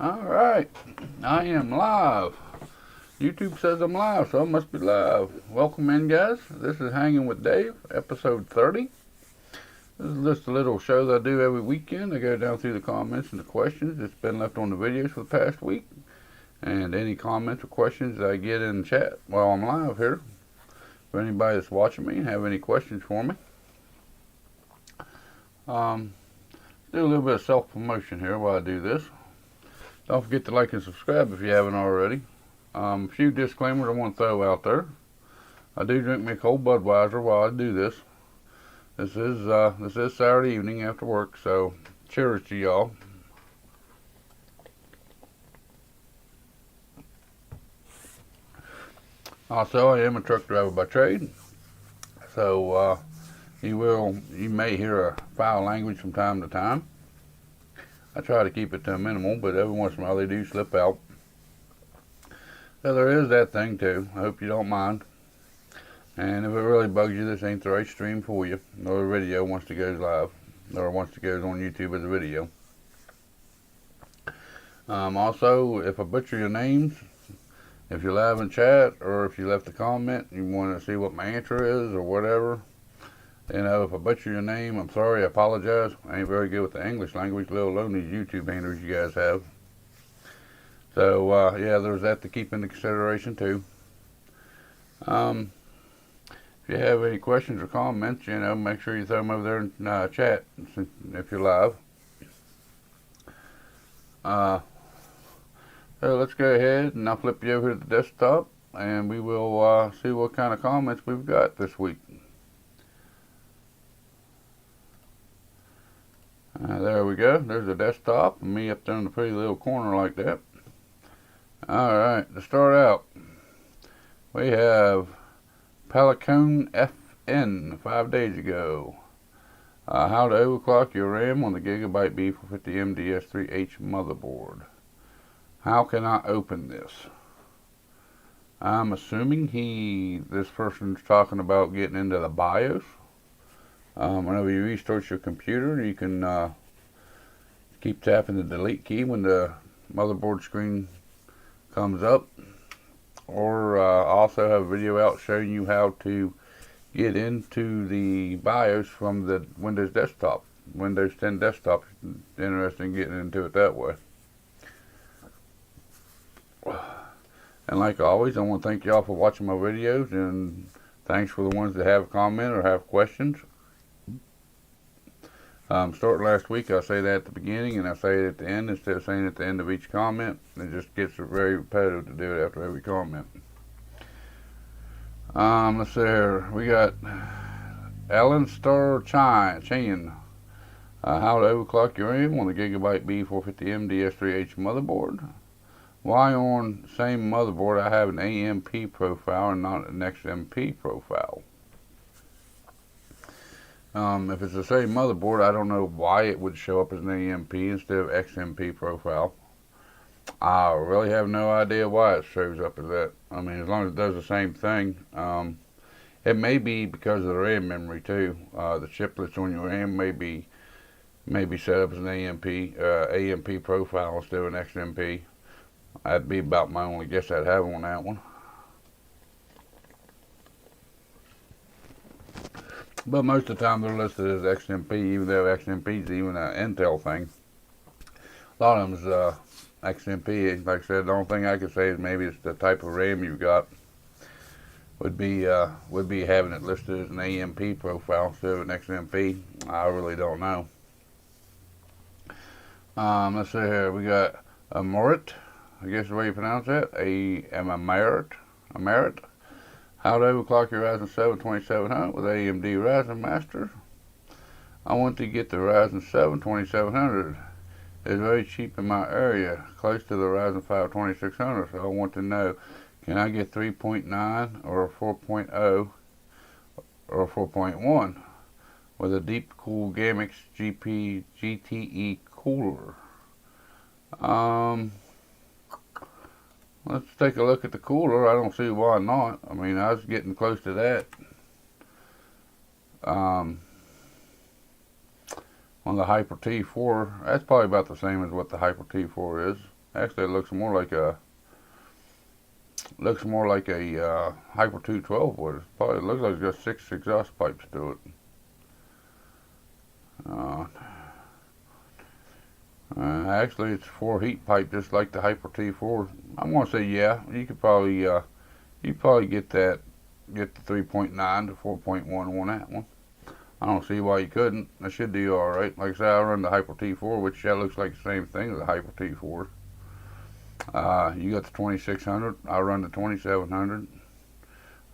Alright, I am live. YouTube says I'm live, so I must be live. Welcome in, guys. This is Hanging with Dave, episode 30. This is just a little show that I do every weekend. I go down through the comments and the questions that's been left on the videos for the past week. And any comments or questions that I get in the chat while I'm live here. For anybody that's watching me and have any questions for me. Do a little bit of self-promotion here while I do this. Don't forget to like and subscribe if you haven't already. A few disclaimers I want to throw out there. I do drink me a cold Budweiser while I do this. This is Saturday evening after work, so cheers to y'all. Also, I am a truck driver by trade, so you may hear a foul language from time to time. I try to keep it to a minimal, but every once in a while they do slip out. So there is that thing too. I hope you don't mind. And if it really bugs you, this ain't the right stream for you. Or the video once it goes live, or once it goes on YouTube as a video. Also, if I butcher your names, if you're live in chat, or if you left a comment, you want to see what my answer is, or whatever. You know, if I butcher your name, I'm sorry, I apologize. I ain't very good with the English language, let alone these YouTube handles you guys have. So, yeah, there's that to keep into consideration, too. If you have any questions or comments, you know, make sure you throw them over there in chat if you're live. So let's go ahead and I'll flip you over to the desktop, and we will see what kind of comments we've got this week. There we go. There's the desktop, and me up there in the pretty little corner like that. Alright, to start out, we have Pelicone FN 5 days ago. How to overclock your RAM on the Gigabyte B450 MDS3H motherboard. How can I open this? I'm assuming this person's talking about getting into the BIOS. Whenever you restart your computer, you can keep tapping the delete key when the motherboard screen comes up. Or also have a video out showing you how to get into the BIOS from the Windows desktop. Windows 10 desktop. Interested in getting into it that way. And like always, I want to thank y'all for watching my videos, and thanks for the ones that have a comment or have questions. Starting last week, I say that at the beginning and I say it at the end instead of saying it at the end of each comment. It just gets very repetitive to do it after every comment. Let's see here. We got Alan Star Chan. How to overclock your RAM on the Gigabyte B450 MDS3H motherboard. Why on the same motherboard I have an AMP profile and not an XMP profile? If it's the same motherboard, I don't know why it would show up as an AMP instead of XMP profile. I really have no idea why it shows up as that. I mean, as long as it does the same thing. It may be because of the RAM memory too. The chiplets on your RAM may be set up as an AMP profile instead of an XMP. That'd be about my only guess I'd have on that one. But most of the time they're listed as XMP, even though XMP is even an Intel thing. A lot of them is XMP. Like I said, the only thing I could say is maybe it's the type of RAM you've got would be having it listed as an AMP profile instead of an XMP. I really don't know. Let's see here. We got a Merit. I guess the way you pronounce that. A Merit. How to overclock your Ryzen 7 2700 with AMD Ryzen Master. I want to get the Ryzen 7 2700. It's very cheap in my area, close to the Ryzen 5 2600. So I want to know, can I get 3.9 or 4.0 or 4.1 with a deep cool Gamix GTE cooler? Let's take a look at the cooler. I don't see why not. I mean, I was getting close to that. On the Hyper T4, that's probably about the same as what the Hyper T4 is. Actually, it looks more like a Hyper 212 would. It looks like it's got 6 exhaust pipes to it. Actually, it's 4 heat pipe, just like the Hyper T4. I'm gonna say yeah. You could probably get the 3.9 to 4.1 on that one. I don't see why you couldn't. That should do all right. Like I said, I run the Hyper T4, which looks like the same thing as the Hyper T4. You got the 2600. I run the 2700.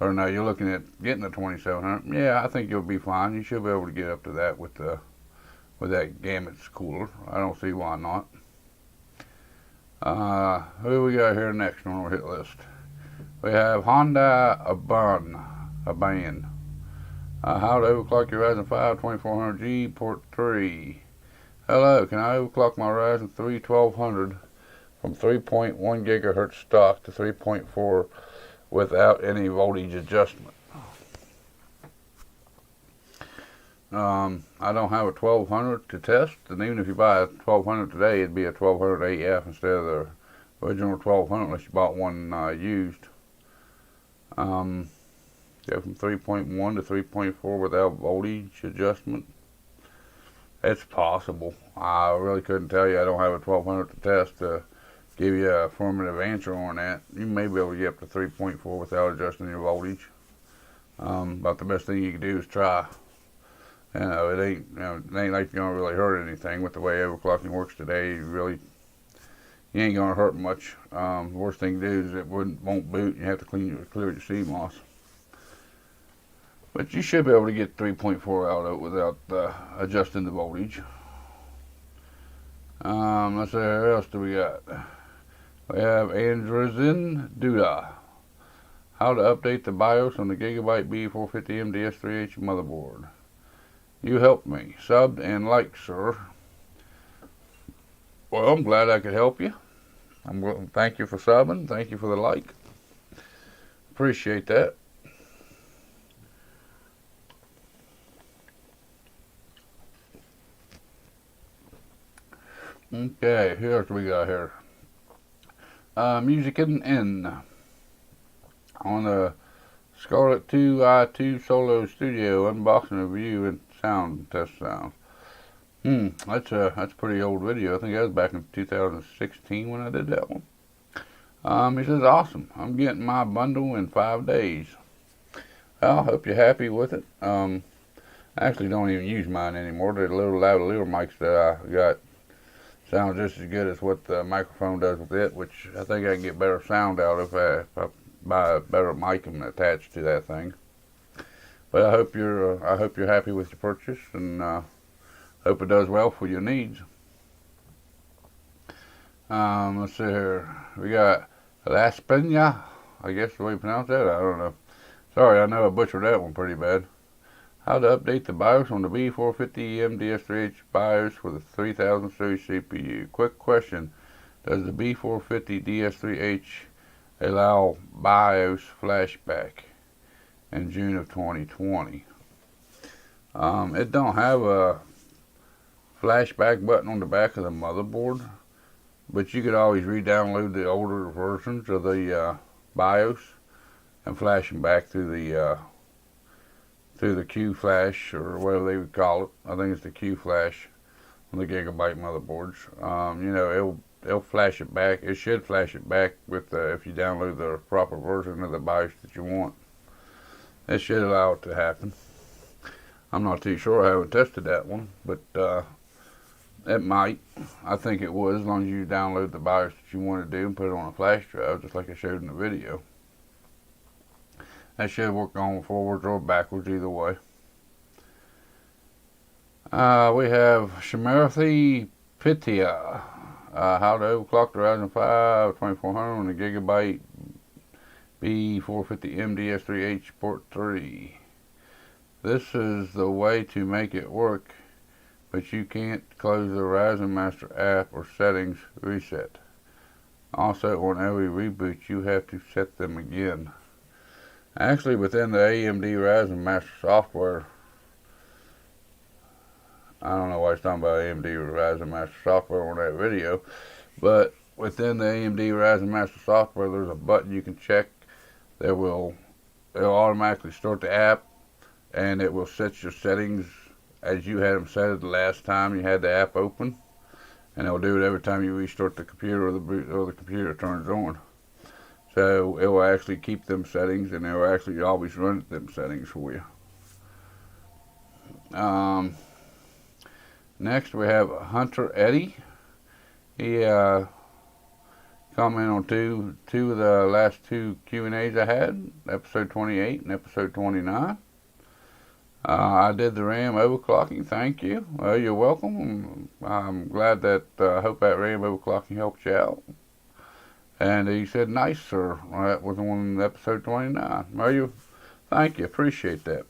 Or no, you're looking at getting the 2700. Yeah, I think you'll be fine. You should be able to get up to that with that Gamut's cooler. I don't see why not. Who we got here next on our hit list? We have Honda Aban. How to overclock your Ryzen 5 2400G port 3. Hello, can I overclock my Ryzen 3 1200 from 3.1 gigahertz stock to 3.4 without any voltage adjustment? I don't have a 1200 to test, and even if you buy a 1200 today, it'd be a 1200 AF instead of the original 1200 unless you bought one used. Go from 3.1 to 3.4 without voltage adjustment. It's possible. I really couldn't tell you. I don't have a 1200 to test to give you a affirmative answer on that. You may be able to get up to 3.4 without adjusting your voltage. But the best thing you can do is try. It ain't like you're gonna really hurt anything with the way overclocking works today. You ain't gonna hurt much. The worst thing to do is it won't boot. And you have to clear your CMOS. But you should be able to get 3.4 out of it without adjusting the voltage. Let's see, what else do we got? We have Andrezin Duda. How to update the BIOS on the Gigabyte B450M DS3H motherboard. You helped me. Subbed and liked, sir. Well, I'm glad I could help you. Thank you for subbing. Thank you for the like. Appreciate that. Okay, here's what we got here. Music N on the Scarlett 2 i2 Solo Studio unboxing review and sound test sounds. That's a pretty old video. I think that was back in 2016 when I did that one. He says, awesome. I'm getting my bundle in 5 days. Well, I hope you're happy with it. I actually don't even use mine anymore. The little lavalier mics that I got sound just as good as what the microphone does with it, which I think I can get better sound out if I buy a better mic and attach to that thing. But I hope you're happy with your purchase, and hope it does well for your needs. Let's see here. We got Las Peña. I guess the way you pronounce that. I don't know. Sorry, I know I butchered that one pretty bad. How to update the BIOS on the B450M DS3H BIOS with a 3000 series CPU. Quick question. Does the B450 DS3H allow BIOS flashback in June of 2020? It don't have a flashback button on the back of the motherboard, but you could always re-download the older versions of the BIOS and flash them back through the Q flash, or whatever they would call it. I think it's the Q flash on the Gigabyte motherboards. It'll flash it back. It should flash it back with if you download the proper version of the BIOS that you want. It should allow it to happen. I'm not too sure. I haven't tested that one, but it might. I think it would, as long as you download the BIOS that you want to do and put it on a flash drive, just like I showed in the video. That should work on forwards or backwards, either way. We have Shimarathi Pitya. How to overclock the Ryzen 5 2400 on the Gigabyte B450M DS3H port 3. This is the way to make it work, but you can't close the Ryzen Master app or settings reset. Also, on every reboot, you have to set them again. Actually, within the AMD Ryzen Master software, I don't know why he's talking about AMD Ryzen Master software on that video, but within the AMD Ryzen Master software, there's a button you can check that it'll automatically start the app, and it will set your settings as you had them set it the last time you had the app open, and it'll do it every time you restart the computer or the computer turns on. So it will actually keep them settings, and it will actually always run them settings for you. Next we have Hunter Eddie. He commented on two of the last two Q&As I had, episode 28 and episode 29. I did the RAM overclocking. Thank you. Well, you're welcome. I'm glad that I hope that RAM overclocking helped you out. And he said, "Nice, sir." That was on episode 29. Well, thank you. Appreciate that.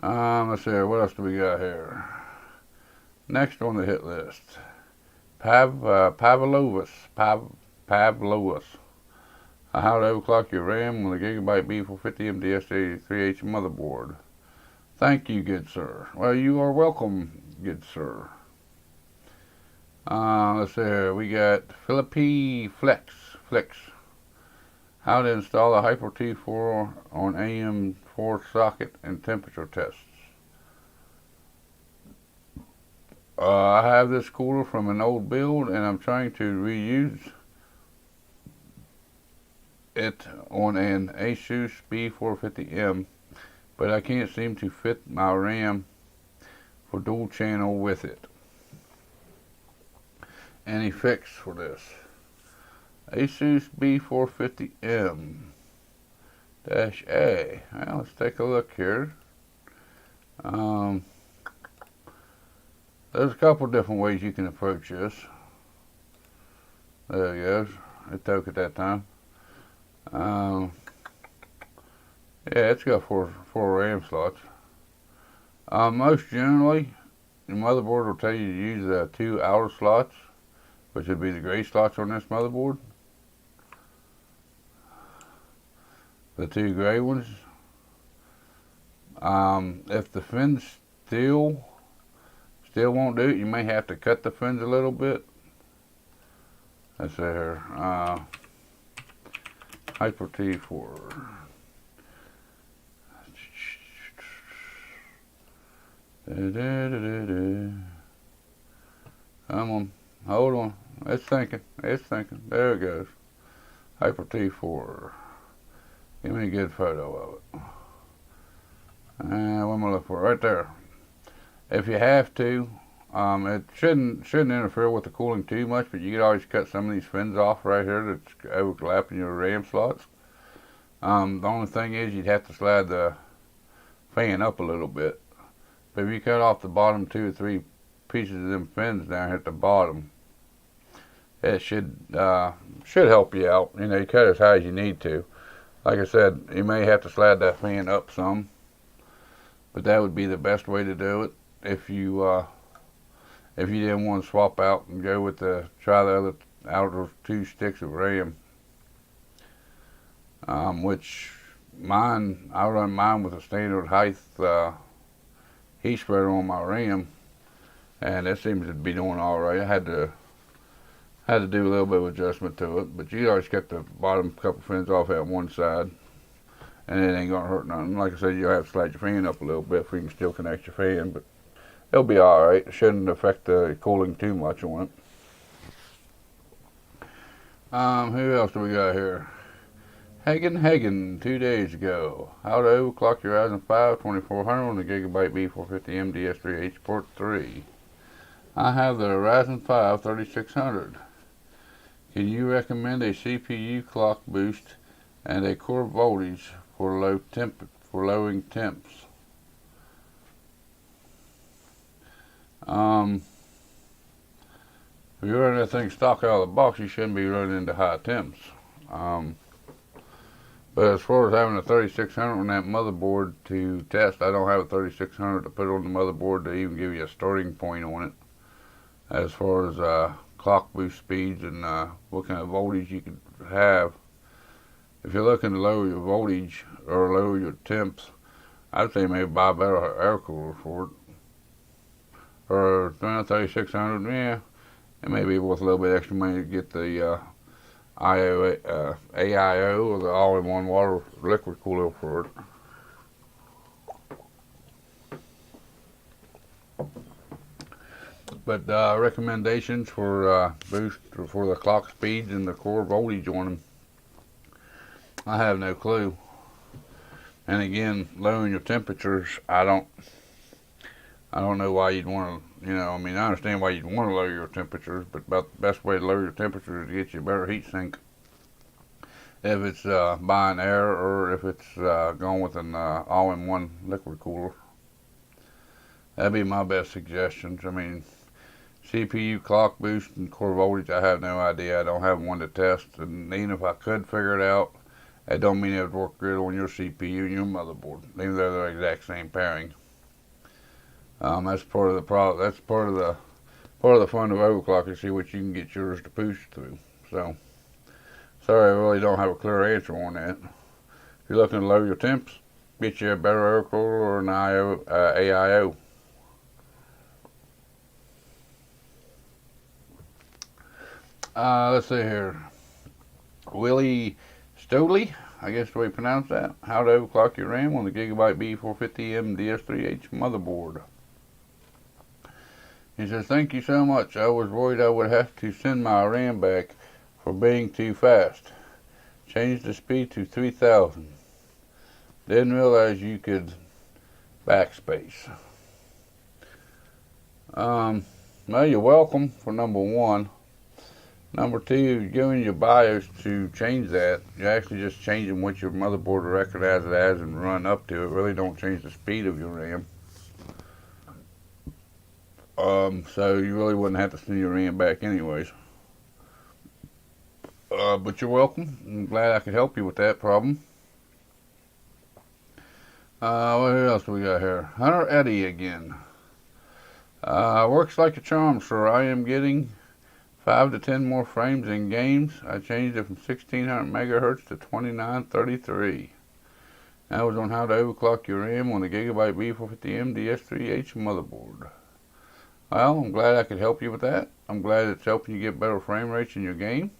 Let's see. What else do we got here? Next on the hit list, Pavlovus. How to overclock your RAM with a Gigabyte B450 MDS83H motherboard. Thank you, good sir. Well, you are welcome, good sir. Let's see here. We got Philippi Flex. How to install a Hyper T4 on AM4 socket and temperature tests. I have this cooler from an old build, and I'm trying to reuse it on an Asus B450M, but I can't seem to fit my RAM for dual channel with it. Any fix for this? Asus B450M-A. Well, let's take a look here. There's a couple different ways you can approach this. There it goes. It took at that time. Yeah, it's got four RAM slots. Most generally, the motherboard will tell you to use the 2 outer slots, which would be the gray slots on this motherboard. The 2 gray ones. If the fins still won't do it, you may have to cut the fins a little bit. Let's see here. Hyper T4. Come on, hold on. It's thinking. There it goes. Hyper T4. Give me a good photo of it. What am I looking for? Right there. If you have to, it shouldn't interfere with the cooling too much, but you can always cut some of these fins off right here that's overlapping your RAM slots. The only thing is you'd have to slide the fan up a little bit. But if you cut off the bottom 2 or 3 pieces of them fins down here at the bottom, it should help you out. You know, you cut as high as you need to. Like I said, you may have to slide that fan up some, but that would be the best way to do it. If you didn't want to swap out and go with try the other outer 2 sticks of RAM, which I run mine with a standard height heat spreader on my RAM, and it seems to be doing all right. I had to do a little bit of adjustment to it, but you always get the bottom couple fins off at one side, and it ain't gonna hurt nothing. Like I said, you'll have to slide your fan up a little bit so you can still connect your fan, but it'll be all right. It shouldn't affect the cooling too much on it. Who else do we got here? Hagen 2 days ago. How to overclock your Ryzen 5 2400 on the Gigabyte B450M DS3H port 3. I have the Ryzen 5 3600. Can you recommend a CPU clock boost and a core voltage for lowering temps? If you run that thing stock out of the box, you shouldn't be running into high temps. But as far as having a 3600 on that motherboard to test, I don't have a 3600 to put on the motherboard to even give you a starting point on it. As far as clock boost speeds and what kind of voltage you could have. If you're looking to lower your voltage or lower your temps, I'd say maybe buy a better air cooler for it. Or 3600, yeah. It may be worth a little bit extra money to get the AIO, or the all-in-one water liquid cooler for it. But recommendations for boost for the clock speeds and the core voltage on them, I have no clue. And again, lowering your temperatures, I don't know why you'd want to. I mean, I understand why you'd want to lower your temperatures, but about the best way to lower your temperatures is to get you a better heat sink. If it's buying air, or if it's going with an all-in-one liquid cooler, that'd be my best suggestions. I mean, CPU clock boost and core voltage, I have no idea. I don't have one to test, and even if I could figure it out, that don't mean it would work good on your CPU and your motherboard, even though they're the exact same pairing. That's part of the problem. That's part of the fun of overclocking. See what you can get yours to push through. So, sorry, I really don't have a clear answer on that. If you're looking to lower your temps, get you a better air cooler or an AIO. Let's see here. Willie Stoley, I guess the way you pronounce that. How to overclock your RAM on the Gigabyte B450M DS3H motherboard. He says, thank you so much. I was worried I would have to send my RAM back for being too fast. Changed the speed to 3000. Didn't realize you could backspace. Well, you're welcome for number one. Number two, you go in your BIOS to change that. You're actually just changing what your motherboard will recognize it as and run up to. It really don't change the speed of your RAM. So you really wouldn't have to send your RAM back anyways. But you're welcome. I'm glad I could help you with that problem. What else we got here? Hunter Eddie again. Works like a charm, sir. I am getting 5 to 10 more frames in games. I changed it from 1600 megahertz to 2933. That was on how to overclock your RAM on the Gigabyte B450M DS3H motherboard. Well, I'm glad I could help you with that. I'm glad it's helping you get better frame rates in your game.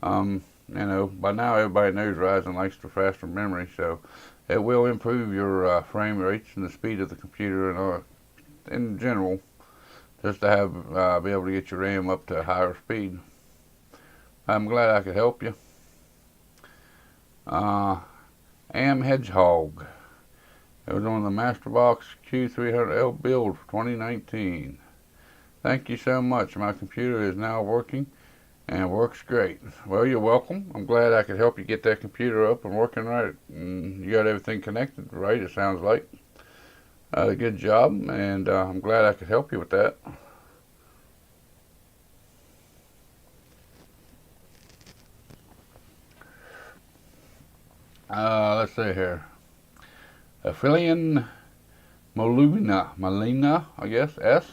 By now everybody knows Ryzen likes the faster memory, so it will improve your frame rates and the speed of the computer and in general, just to have be able to get your RAM up to a higher speed. I'm glad I could help you. Am Hedgehog. It was on the Masterbox Q300L build for 2019. Thank you so much. My computer is now working and works great. Well, you're welcome. I'm glad I could help you get that computer up and working right. And you got everything connected right, it sounds like. Good job, and I'm glad I could help you with that. Let's see here. Aphelion Molina, I guess, S.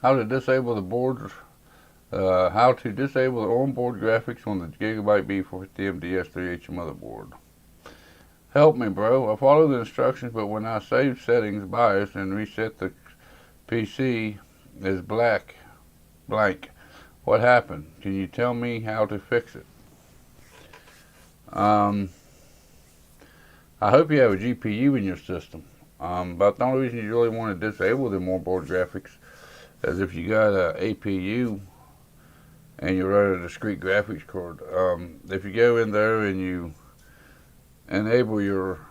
How to disable the boards. How to disable the onboard graphics on the Gigabyte B450M DS3H motherboard. Help me, bro. I follow the instructions, but when I save settings, BIOS, and reset the PC is blank. What happened? Can you tell me how to fix it? I hope you have a GPU in your system. But the only reason you really want to disable the onboard graphics is if you got a APU and you run a discrete graphics card. If you go in there and you enable your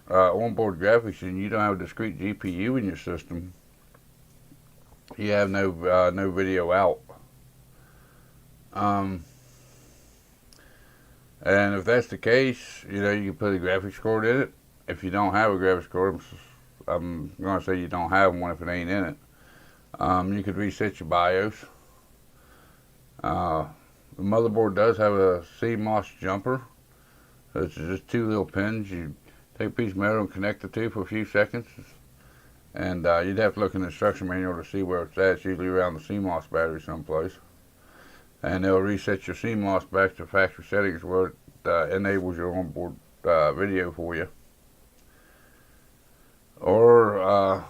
onboard graphics and you don't have a discrete GPU in your system, you have no video out. And if that's the case, you can put a graphics card in it. If you don't have a graphics card, I'm going to say you don't have one if it ain't in it. You could reset your BIOS. The motherboard does have a CMOS jumper. It's just two little pins. You take a piece of metal and connect the two for a few seconds. And you'd have to look in the instruction manual to see where it's at. It's usually around the CMOS battery someplace. And they'll reset your CMOS back to factory settings where it enables your onboard video for you. Or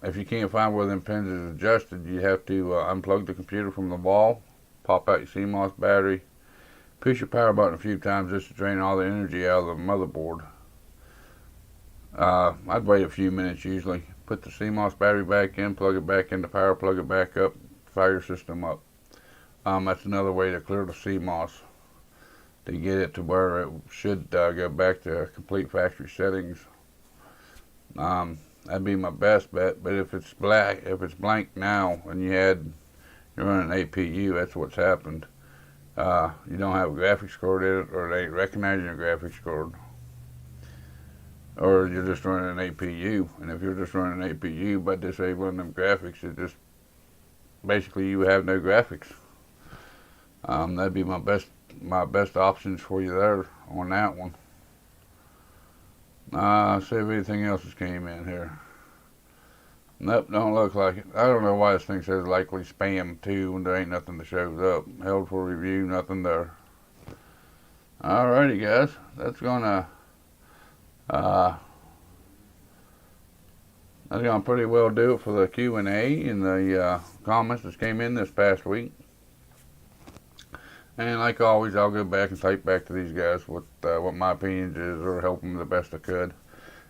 if you can't find where them pins is adjusted, you have to unplug the computer from the wall, pop out your CMOS battery, push your power button a few times just to drain all the energy out of the motherboard. I'd wait a few minutes usually. Put the CMOS battery back in, plug it back into power, plug it back up, fire your system up. That's another way to clear the CMOS, to get it to where it should go back to complete factory settings. That'd be my best bet. But if it's blank now, and you're running an APU, that's what's happened. You don't have a graphics card in it, or they ain't recognizing your graphics card, or you're just running an APU. And if you're just running an APU by disabling them graphics, it just basically you have no graphics. That'd be my best options for you there on that one. See if anything else has came in here. Nope, don't look like it. I don't know why this thing says likely spam too when there ain't nothing that shows up. Held for review, nothing there. Alrighty guys, that's gonna pretty well do it for the Q&A and the comments that came in this past week. And like always, I'll go back and type back to these guys what my opinions is, or help them the best I could.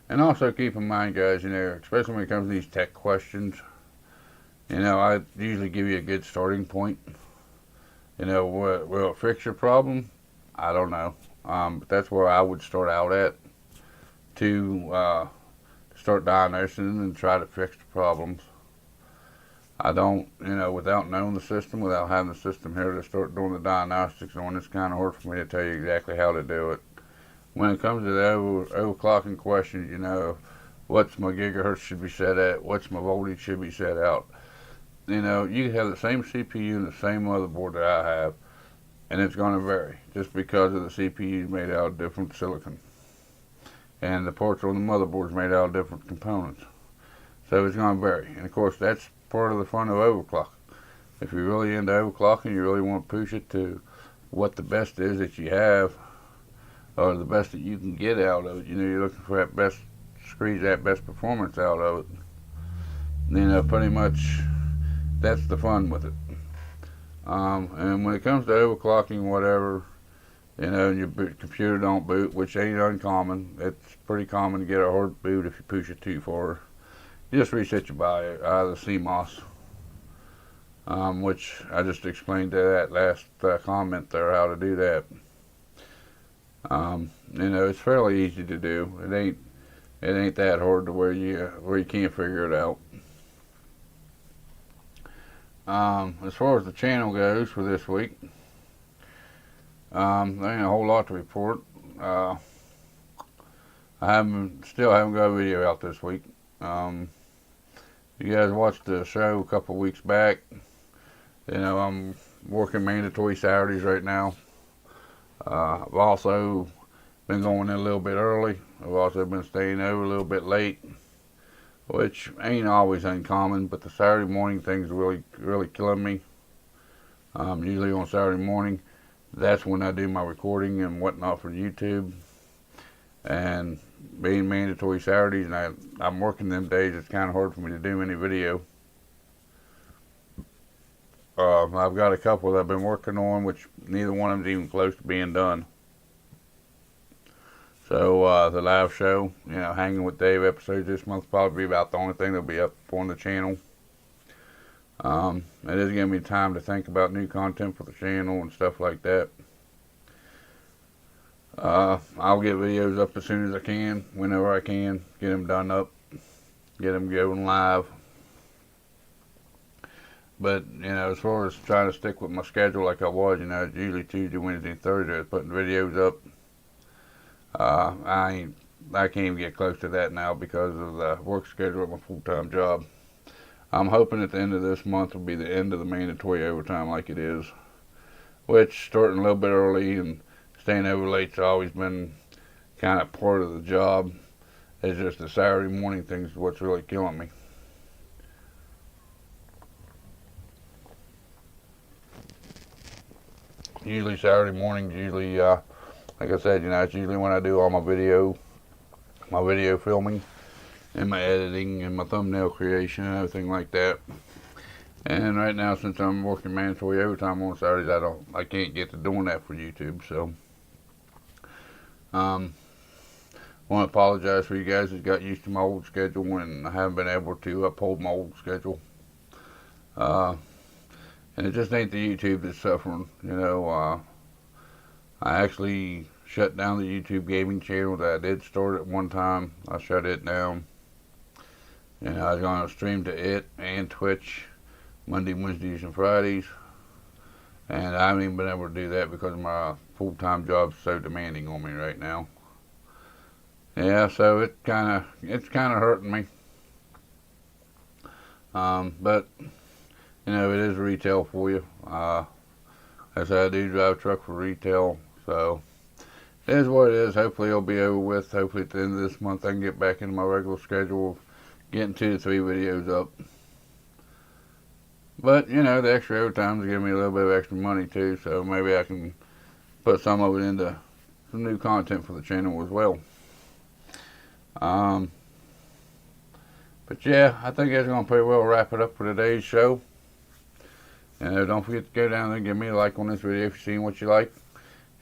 And also keep in mind, guys, especially when it comes to these tech questions, I usually give you a good starting point. Will it fix your problem? I don't know. But that's where I would start out at, to start diagnosing and try to fix the problems. I don't, without knowing the system, without having the system here to start doing the diagnostics on, it's kind of hard for me to tell you exactly how to do it. When it comes to the overclocking questions, what's my gigahertz should be set at, what's my voltage should be set out. You can have the same CPU and the same motherboard that I have, and it's going to vary just because of the CPU is made out of different silicon, and the parts on the motherboard is made out of different components. So it's going to vary, and of course that's part of the fun of overclock. If you're really into overclocking, you really want to push it to what the best is that you have, or the best that you can get out of it. You're looking for that best, squeeze that best performance out of it. Pretty much that's the fun with it. And when it comes to overclocking, whatever, and your computer don't boot, which ain't uncommon. It's pretty common to get a hard boot if you push it too far. You just reset your BIOS, the CMOS, which I just explained to that last comment there, how to do that. It's fairly easy to do. It ain't that hard to where you can't figure it out. As far as the channel goes for this week, there ain't a whole lot to report. I still haven't got a video out this week. You guys watched the show a couple weeks back. I'm working mandatory Saturdays right now. I've also been going in a little bit early. I've also been staying over a little bit late, which ain't always uncommon, but the Saturday morning thing's really, really killing me. Usually on Saturday morning, that's when I do my recording and whatnot for YouTube. And being mandatory Saturdays, and I'm working them days, it's kind of hard for me to do any video. I've got a couple that I've been working on, which neither one of them's even close to being done. So the live show, Hanging with Dave episodes this month will probably be about the only thing that'll be up on the channel. It is giving me time to think about new content for the channel and stuff like that. I'll get videos up as soon as I can, whenever I can, get them done up, get them going live. But, as far as trying to stick with my schedule like I was, it's usually Tuesday, Wednesday, and Thursday I was putting videos up. I can't even get close to that now because of the work schedule at my full-time job. I'm hoping at the end of this month will be the end of the mandatory overtime like it is, which starting a little bit early and staying over late's always been kind of part of the job. It's just the Saturday morning thing's what's really killing me. Usually Saturday mornings, like I said, it's usually when I do all my video filming. and my editing and my thumbnail creation and everything like that. And right now, since I'm working mandatory overtime on Saturdays, I can't get to doing that for YouTube. So, want to apologize for you guys that got used to my old schedule and I haven't been able to uphold my old schedule. And it just ain't the YouTube that's suffering. I actually shut down the YouTube gaming channel that I did start at one time. I shut it down. And I was going to stream to it and Twitch Monday, Wednesdays, and Fridays. And I haven't even been able to do that because my full-time job's so demanding on me right now. Yeah, so it's kind of hurting me. But it is retail for you. As I do drive a truck for retail, so it is what it is. Hopefully it'll be over with. Hopefully at the end of this month I can get back into my regular schedule of getting 2 to 3 videos up. But, the extra overtime is giving me a little bit of extra money too, so maybe I can put some of it into some new content for the channel as well. But yeah, I think that's going to pretty well wrap it up for today's show. And don't forget to go down there and give me a like on this video if you've seen what you like.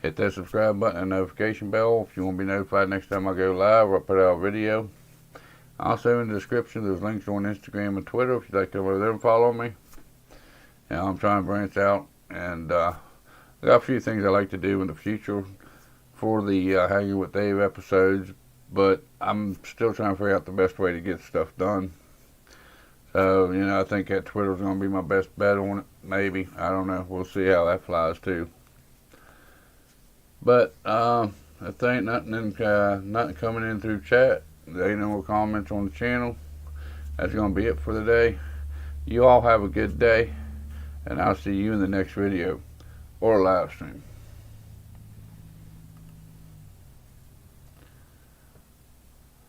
Hit that subscribe button and notification bell if you want to be notified next time I go live or I put out a video. Also in the description there's links on Instagram and Twitter if you'd like to go over there and follow me. I'm trying to branch out, and I got a few things I like to do in the future for the Hanging with Dave episodes, but I'm still trying to figure out the best way to get stuff done. So, I think that Twitter's going to be my best bet on it, maybe. I don't know. We'll see how that flies, too. But, if there ain't nothing coming in through chat, there ain't no more comments on the channel, that's going to be it for the day. You all have a good day. And I'll see you in the next video or live stream.